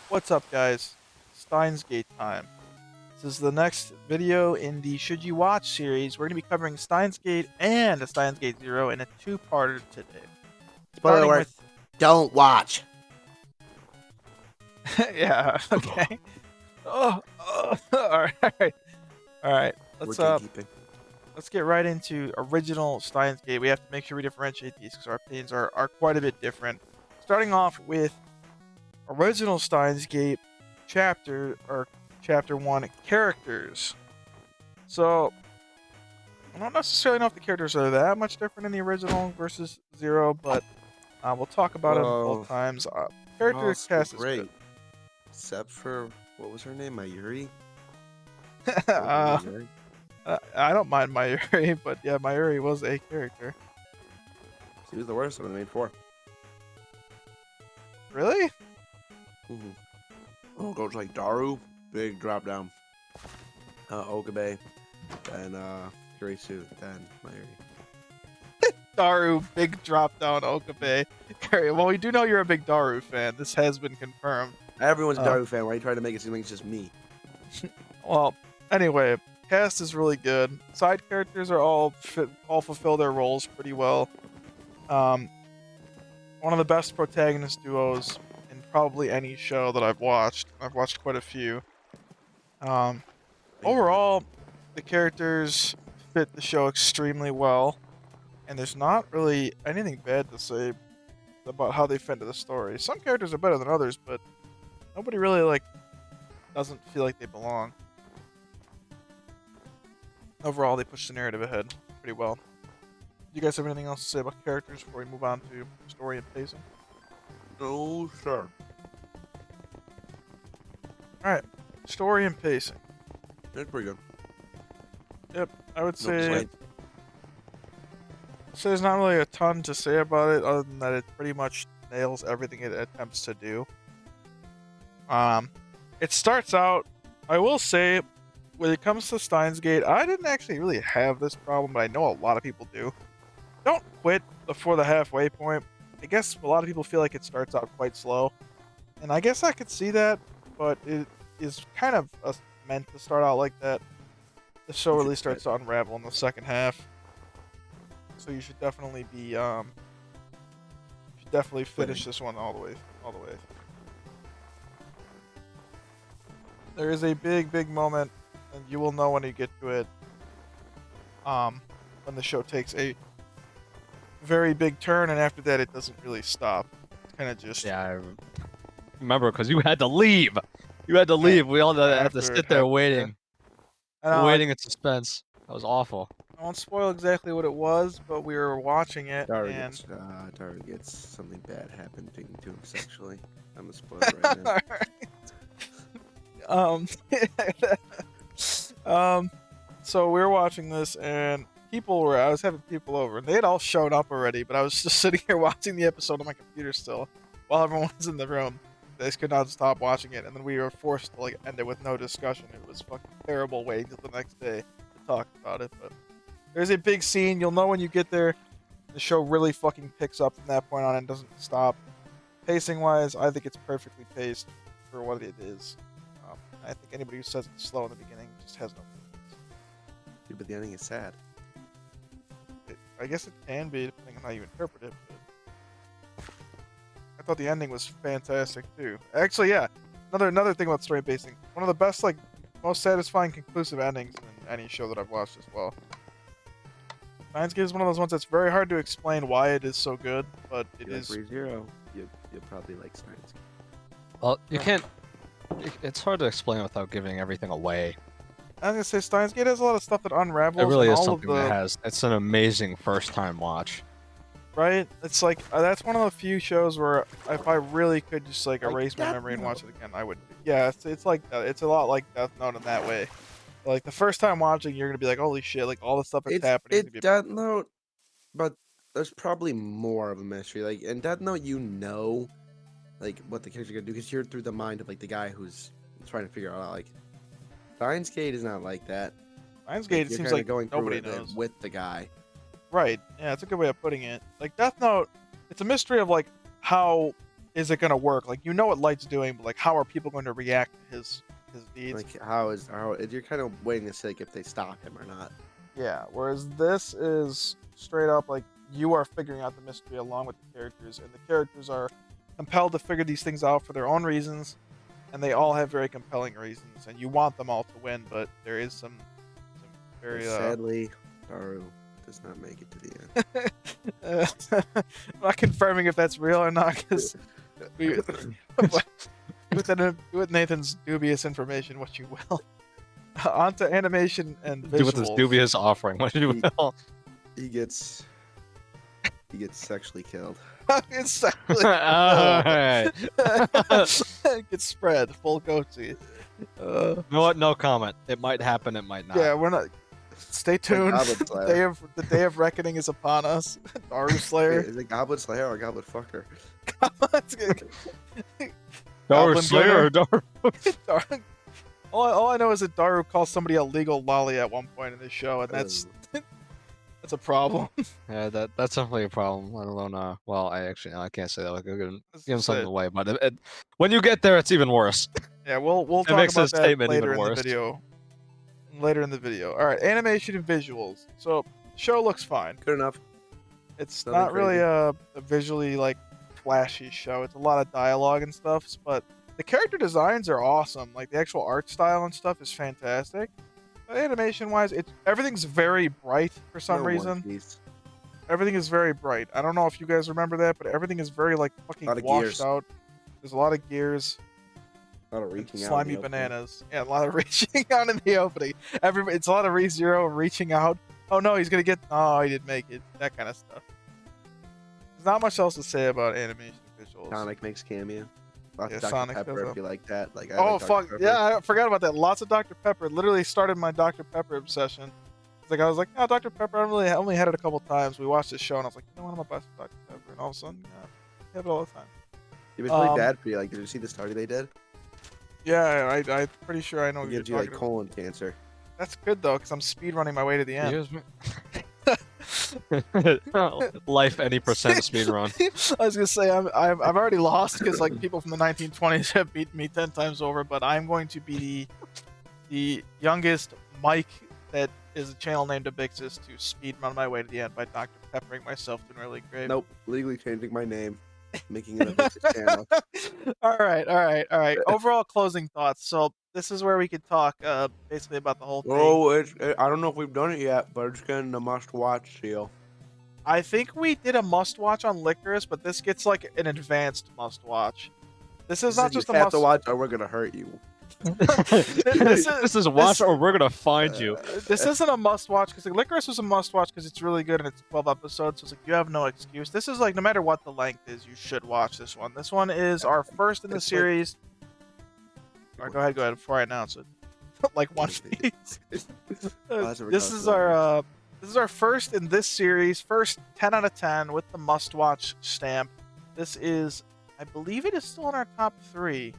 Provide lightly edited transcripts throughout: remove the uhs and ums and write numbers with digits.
What's up, guys? Steins Gate time. This is the next video in the Should You Watch series. We're going to be covering Steins Gate and a Steins Gate Zero in a two-parter today. Spoiler Starting alert, with... don't watch. yeah, okay. Alright. Alright. We're Let's gatekeeping. let's get right into original Steins Gate. We have to make sure we differentiate these because our opinions are quite a bit different. Starting off with original Steins Gate chapter 1 characters. So I don't necessarily know if the characters are that much different in the original versus Zero, but we'll talk about it both times. Character cast is great. good. Except for, what was her name? Mayuri? I don't mind Mayuri, but yeah, Mayuri was a character. She was the worst one of the main four. Really? Oh, goes like Daru, big drop down. Okabe, then Kurisu, then Mayuri. Daru, big drop down Okabe. Well, we do know you're a big Daru fan. This has been confirmed. Everyone's a Daru fan. Why are you trying to make it seem like it's just me? Well, anyway, cast is really good. Side characters are all fulfill their roles pretty well. One of the best protagonist duos in probably any show that I've watched. I've watched quite a few. Overall, the characters fit the show extremely well, and there's not really anything bad to say about how they fit into the story. Some characters are better than others, but nobody really doesn't feel like they belong. Overall, they push the narrative ahead pretty well. Do you guys have anything else to say about characters before we move on to story and pacing? No, sir. Alright, story and pacing. That's pretty good. Yep, I would No say complaint. there's not really a ton to say about it other than that it pretty much nails everything it attempts to do. It starts out, I will say, when it comes to Steins Gate, I didn't actually really have this problem, but I know a lot of people do. Don't quit before the halfway point. I guess a lot of people feel like it starts out quite slow, and I guess I could see that, but it is kind of meant to start out like that. The show really starts to unravel in the second half, so you should definitely be finish this one all the way. There is a big moment, and you will know when you get to it. When the show takes a very big turn, and after that, it doesn't really stop. It's kind of just I remember because you had to leave. You had to leave. We all had to sit there waiting, waiting in suspense. That was awful. I won't spoil exactly what it was, but we were watching it, Daru gets something bad happening to him sexually. I'm a spoiler right now. So we were watching this, and I was having people over, and they had all shown up already, but I was just sitting here watching the episode on my computer still, while everyone was in the room. They just could not stop watching it, and then we were forced to end it with no discussion. It was fucking terrible waiting till the next day to talk about it, but there's a big scene. You'll know when you get there. The show really fucking picks up from that point on and doesn't stop. Pacing-wise, I think it's perfectly paced for what it is. I think anybody who says it's slow in the beginning just has no business. Dude, but the ending is sad. I guess it can be, depending on how you interpret it. But I thought the ending was fantastic, too. Actually, yeah. Another thing about story pacing. One of the best, most satisfying, conclusive endings in any show that I've watched as well. Steins Gate is one of those ones that's very hard to explain why it is so good, but it is. Like ReZero, you'll probably like Steins. Well, you can't. It's hard to explain without giving everything away. I was gonna say Steins Gate has a lot of stuff that unravels. It really and is all something of the, that has. It's an amazing first-time watch. Right? It's that's one of the few shows where if I really could just erase my memory and watch it again, I would. Yeah, it's like that. It's a lot like Death Note in that way. The first time watching, you're gonna be like, "Holy shit!" All the stuff that's happening. It's Death Note, but there's probably more of a mystery. In Death Note, what the character's gonna do because you're through the mind of the guy who's trying to figure it out. Steins Gate is not like that. Steins Gate seems like going nobody through it knows with the guy. Right. Yeah, it's a good way of putting it. Death Note, it's a mystery of how is it going to work? Like, you know what Light's doing, but like, how are people going to react to his deeds? Like you're kind of waiting to see like, if they stop him or not. Yeah. Whereas this is straight up like you are figuring out the mystery along with the characters, and the characters are compelled to figure these things out for their own reasons, and they all have very compelling reasons, and you want them all to win, but there is some very sadly, Daru does not make it to the end. I'm not confirming if that's real or not, because with Nathan's dubious information, what you will. Onto animation and visuals. Do with this dubious offering, what you will. He gets sexually killed. It's sexually Alright. Gets spread, full goatee. You know what? No comment. It might happen, it might not. Yeah, we're not. Stay tuned. Goblin The day of reckoning is upon us. Daru Slayer. Is it Goblin Slayer or Goblin Fucker? Daru Slayer or Daru? All I know is that Daru calls somebody a legal lolly at one point in the show, and that's a problem. Yeah, that's definitely a problem. Let alone, well, I can't say that. Like, I'm gonna give him something away, but when you get there, it's even worse. Yeah, we'll talk about that later in the video. Later in the video. All right, animation and visuals. So the show looks fine. Good enough. It's Nothing not really crazy. a visually like flashy show. It's a lot of dialogue and stuff, but the character designs are awesome. Like the actual art style and stuff is fantastic. But animation wise, everything's very bright for some reason. Everything is very bright. I don't know if you guys remember that, but everything is very like fucking washed out. There's a lot of gears. A lot of reaching out. Slimy bananas. Yeah, a lot of reaching out in the opening. It's a lot of ReZero reaching out. Oh no, he's gonna get. Oh, he didn't make it. That kind of stuff. There's not much else to say about animation visuals. Sonic makes cameo. Lots Yeah, of Dr. Sonic Pepper does if you like that. Like, I oh like Dr. fuck Pepper. yeah, I forgot about that. Lots of Dr. Pepper. It literally started my Dr. Pepper obsession. It's like I was like, oh, Dr. Pepper. I only had it a couple times. We watched this show and I was like, you know what, I'm obsessed with Dr. Pepper. And all of a sudden, yeah, I have it all the time. It was really bad for you. Like, did you see the study they did? Yeah, I'm pretty sure I know what you're It gives you like talking colon cancer. about. That's good though, because I'm speed running my way to the end. Life any percent speed run. I was gonna say I've already lost because like people from the 1920s have beaten me 10 times over, but I'm going to be the youngest Mike that is a channel named Abixis to speed run my way to the end by Dr. Peppering myself to an early grave. Nope, legally changing my name, making it a Abixis channel. All right. Overall closing thoughts. So this is where we could talk basically about the whole thing. Oh, I don't know if we've done it yet, but it's getting a must-watch seal. I think we did a must-watch on Licorice, but this gets like an advanced must-watch. This is not just a must. You have must. to watch, or we're gonna hurt you. This is watch or we're gonna find you. This isn't a must-watch because Licorice was a must-watch because it's really good and it's 12 episodes, so it's like you have no excuse. This is like no matter what the length is, you should watch this one. This one is our first in the series. Alright, go ahead before I announce it. Like One Piece. This is our first in this series, first 10 out of 10 with the must-watch stamp. This is, I believe it is still in our top 3.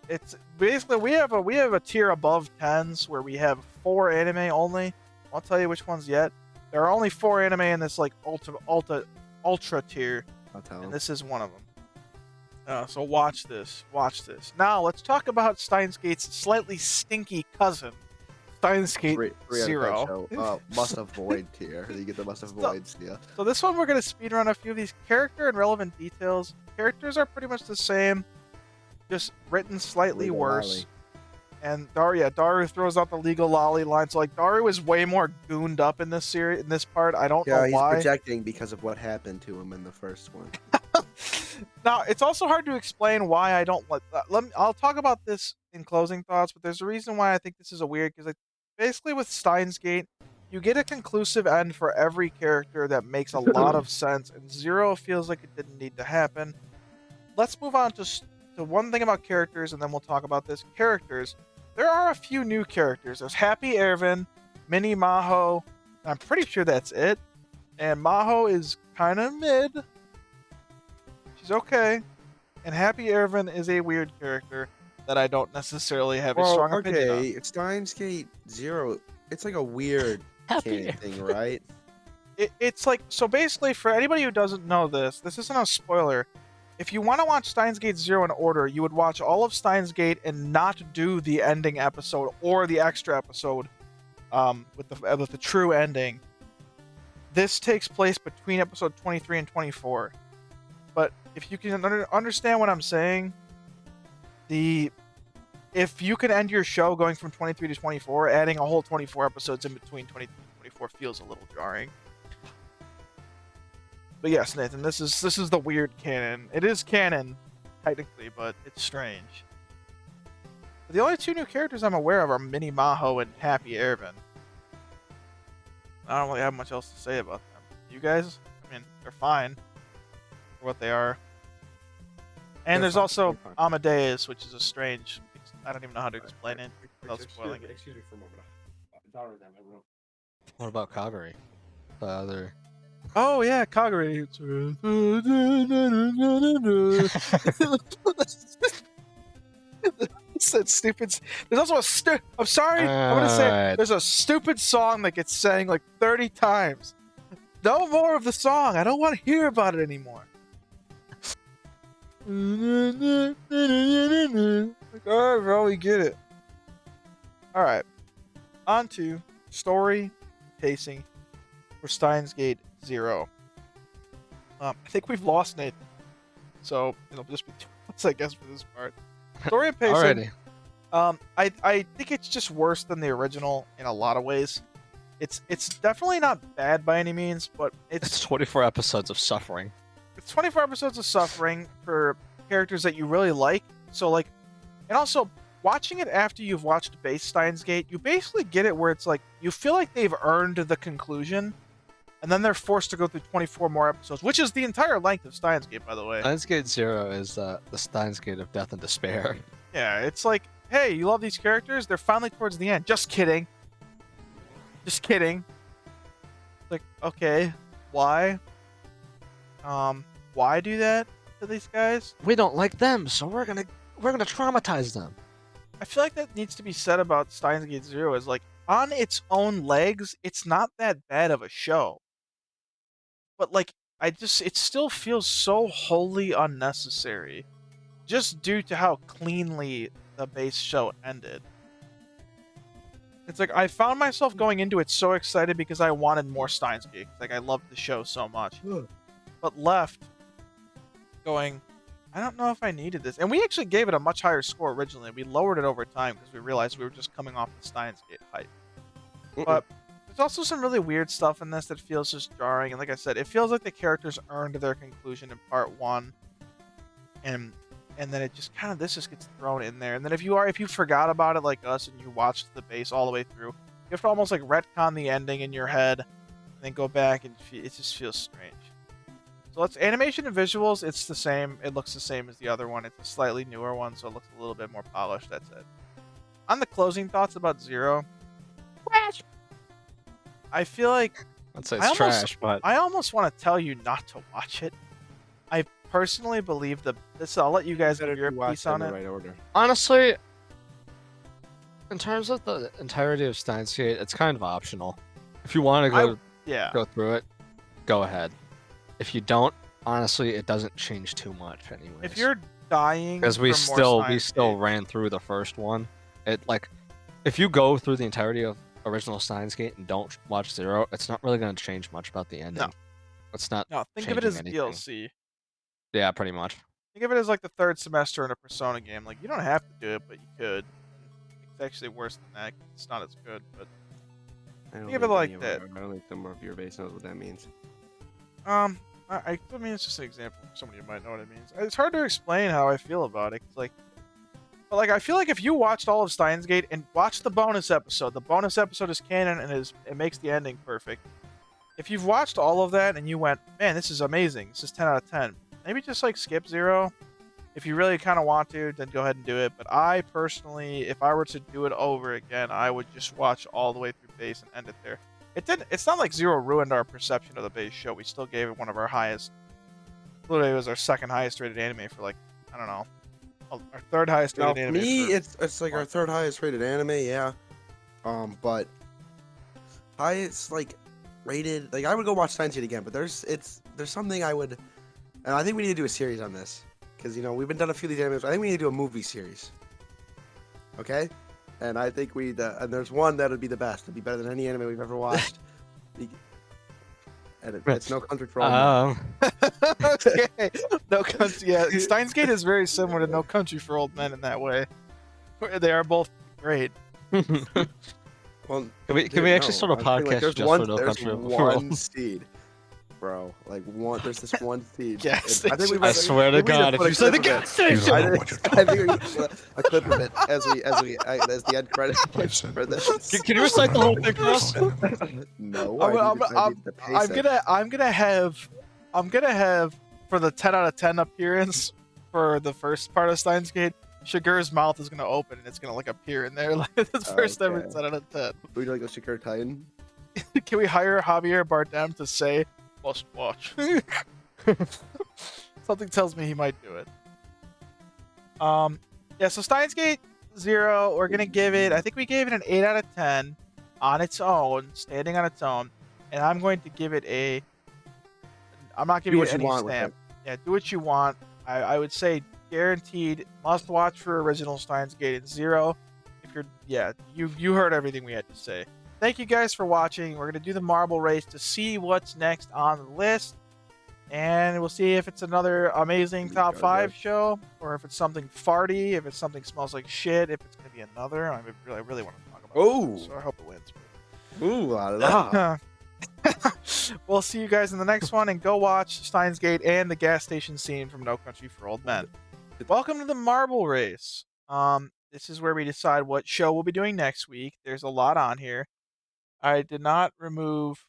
It's basically we have a tier above 10s where we have 4 anime only. I won't tell you which ones yet. There are only 4 anime in this like ultra tier, and this is one of them. So watch this. Now let's talk about Steins Gate's slightly stinky cousin, Steins Gate 0. Must avoid tier. You get the must avoid tier. So this one we're gonna speedrun a few of these character and relevant details. Characters are pretty much the same, just written slightly worse. And Daru throws out the legal lolly line. So like Daru is way more gooned up in this series, in this part. I don't know why. Yeah, he's projecting because of what happened to him in the first one. Now it's also hard to explain why I don't let. I'll talk about this in closing thoughts, but there's a reason why I think this is a weird because like basically with Steins Gate, you get a conclusive end for every character that makes a lot of sense, and Zero feels like it didn't need to happen. Let's move on to one thing about characters, and then we'll talk about this. Characters. There are a few new characters. There's Happy Ervin, Mini Maho, and I'm pretty sure that's it. And Maho is kind of mid. She's okay. And Happy Ervin is a weird character that I don't necessarily have a strong opinion on. Okay, Steins Gate 0, it's like a weird thing, right? It's like, so basically for anybody who doesn't know this isn't a spoiler. if you want to watch Steins Gate Zero in order, you would watch all of Steins Gate and not do the ending episode or the extra episode, with the true ending. This takes place between episode 23 and 24. But if you can understand what I'm saying, if you can end your show going from 23 to 24, adding a whole 24 episodes in between 23 and 24 feels a little jarring. But yes, Nathan, this is the weird canon. It is canon, technically, but it's strange. The only two new characters I'm aware of are Mini Maho and Happy Ervin. I don't really have much else to say about them. You guys? I mean, they're fine for what they are. And there's also Amadeus, which is a strange... I don't even know how to explain it without spoiling it. Excuse me for a moment. What about Kagari? The other... Oh yeah, Kagari. That stupid. There's also I'm sorry. I'm gonna say there's a stupid song that gets sang like 30 times. No more of the song. I don't want to hear about it anymore. Like, all right, bro, we get it. All right, on to story pacing for Steins Gate 0. I think we've lost Nathan, so it'll just be 2 months, I guess, for this part. Story and pacing. Alrighty. I think it's just worse than the original in a lot of ways. It's definitely not bad by any means, but It's 24 episodes of suffering. It's 24 episodes of suffering for characters that you really like. So like, and also watching it after you've watched base Steins Gate, you basically get it where it's like you feel like they've earned the conclusion, and then they're forced to go through 24 more episodes, which is the entire length of Steins Gate, by the way. Steins Gate 0 is the Steins Gate of death and despair. Yeah, it's like, hey, you love these characters? They're finally towards the end. Just kidding. Just kidding. Like, okay, why? Why do that to these guys? We don't like them, so we're gonna traumatize them. I feel like that needs to be said about Steins Gate Zero. Is like, on its own legs, it's not that bad of a show. But like, it still feels so wholly unnecessary, just due to how cleanly the base show ended. It's like I found myself going into it so excited because I wanted more Steins Gate. Like I loved the show so much, but left going, I don't know if I needed this. And we actually gave it a much higher score originally. We lowered it over time because we realized we were just coming off the Steins Gate hype. But there's also some really weird stuff in this that feels just jarring. And like I said, it feels like the characters earned their conclusion in part 1, and then it just kind of just gets thrown in there. And then if you forgot about it like us and you watched the base all the way through, you have to almost like retcon the ending in your head and then go back, and it just feels strange. So let's animation and visuals. It's the same. It looks the same as the other one. It's a slightly newer one, so it looks a little bit more polished. That's it. On the closing thoughts about Zero, trash. I feel like I'd say it's trash, but I almost want to tell you not to watch it. I personally believe this. I'll let you guys give your piece on it. Right order. Honestly, in terms of the entirety of Steins Gate, it's kind of optional. If you want to go through it, go ahead. If you don't, honestly, it doesn't change too much anyways. If you're dying, because we still ran through the first one. It like, if you go through the entirety of original Steins Gate and don't watch Zero, it's not really going to change much about the ending. No. It's not. No, think of it as anything. DLC. Yeah, pretty much. Think of it as like the third semester in a Persona game. Like, you don't have to do it, but you could. It's actually worse than that. It's not as good, but think of it like that. I don't think the more viewer base knows what that means. I mean, it's just an example for somebody who might know what it means. It's hard to explain how I feel about it. But I feel like if you watched all of Steins Gate and watched the bonus episode is canon and it makes the ending perfect. If you've watched all of that and you went, man, this is amazing. This is 10 out of 10. Maybe just like skip Zero. If you really kind of want to, then go ahead and do it. But I personally, if I were to do it over again, I would just watch all the way through base and end it there. It's not like Zero ruined our perception of the base show. We still gave it one of our highest. Literally, it was our second highest rated anime for like, I don't know, our third highest rated anime. For me, it's like our third highest rated anime, yeah. But highest like rated, like I would go watch Steins Gate again. But there's something I would, and I think we need to do a series on this. because we've been done a few of these animes. I think we need to do a movie series. Okay, and I think and there's one that would be the best. It'd be better than any anime we've ever watched. And it's No Country for Old Men. Okay. No Country. Yeah, Steins Gate is very similar to No Country for Old Men in that way. They are both great. Well, can we actually start a podcast just for No Country for Old Men? There's one seed, bro. Like there's this one seed. Gas I swear to God, if you say the gas station, I think we're gonna put a clip of it as the end credits for this. Can you recite the whole thing for us? No, I'm gonna have for the 10 out of 10 appearance for the first part of Steins Gate. Shigur's mouth is gonna open and it's gonna appear in there like the first ever 10 out of 10. Would you like a Shigur Titan? Can we hire Javier Bardem to say must watch? Something tells me he might do it. Yeah, so Steins Gate 0, we're gonna give it, I think we gave it an 8 out of 10 on its own, standing on its own, and I'm going to give it I'm not giving it any stamp. Yeah, do what you want. I would say guaranteed must watch for original Steins Gate at 0. If you heard everything we had to say. Thank you guys for watching. We're gonna do the marble race to see what's next on the list, and we'll see if it's another amazing top 5 show, or if it's something farty, if it's something smells like shit, if it's gonna be another. I really want to talk about it, so I hope it wins. Ooh la la. We'll see you guys in the next one, and go watch Steins Gate and the gas station scene from No Country for Old Men. Welcome to the marble race. This is where we decide what show we'll be doing next week. There's a lot on here. I did not remove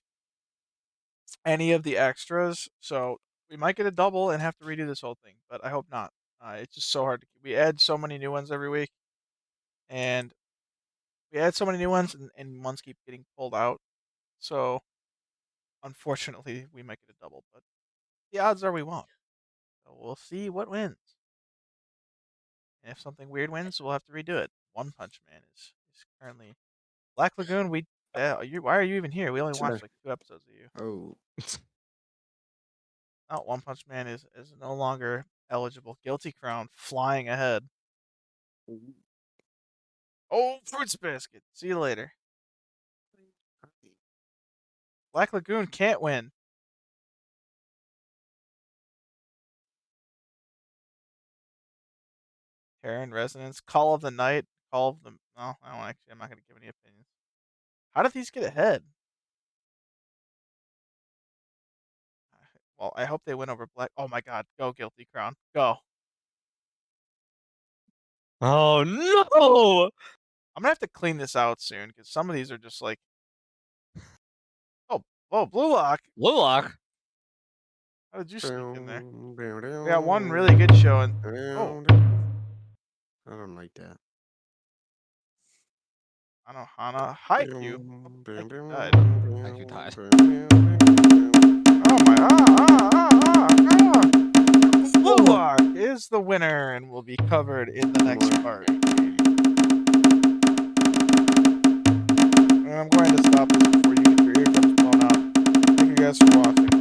any of the extras, so we might get a double and have to redo this whole thing, but I hope not. It's just so hard. We add so many new ones every week, and we add so many new ones, and ones keep getting pulled out. So, unfortunately, we might get a double, but the odds are we won't. So we'll see what wins. And if something weird wins, we'll have to redo it. One Punch Man is currently Black Lagoon. Why are you even here? We only watched like 2 episodes of you. Oh. Oh, One Punch Man is no longer eligible. Guilty Crown flying ahead. Oh, Fruits Basket. See you later. Black Lagoon can't win. Terran Resonance. Call of the Night. Call of the... No, I'm not going to give any opinions. How did these get ahead? Well, I hope they win over Black... Oh my god. Go, Guilty Crown. Go. Oh no! I'm gonna have to clean this out soon, because some of these are just like... Oh, Blue Lock. Blue Lock? How did you sneak in there? We got one really good showing. Oh. I don't like that. Anohana. Haikyuu. Haikyuu died. Oh my... Blue Lock is the winner and will be covered in the next part. And I'm going to stop this before you get your eardrums blown out. Thank you guys for watching.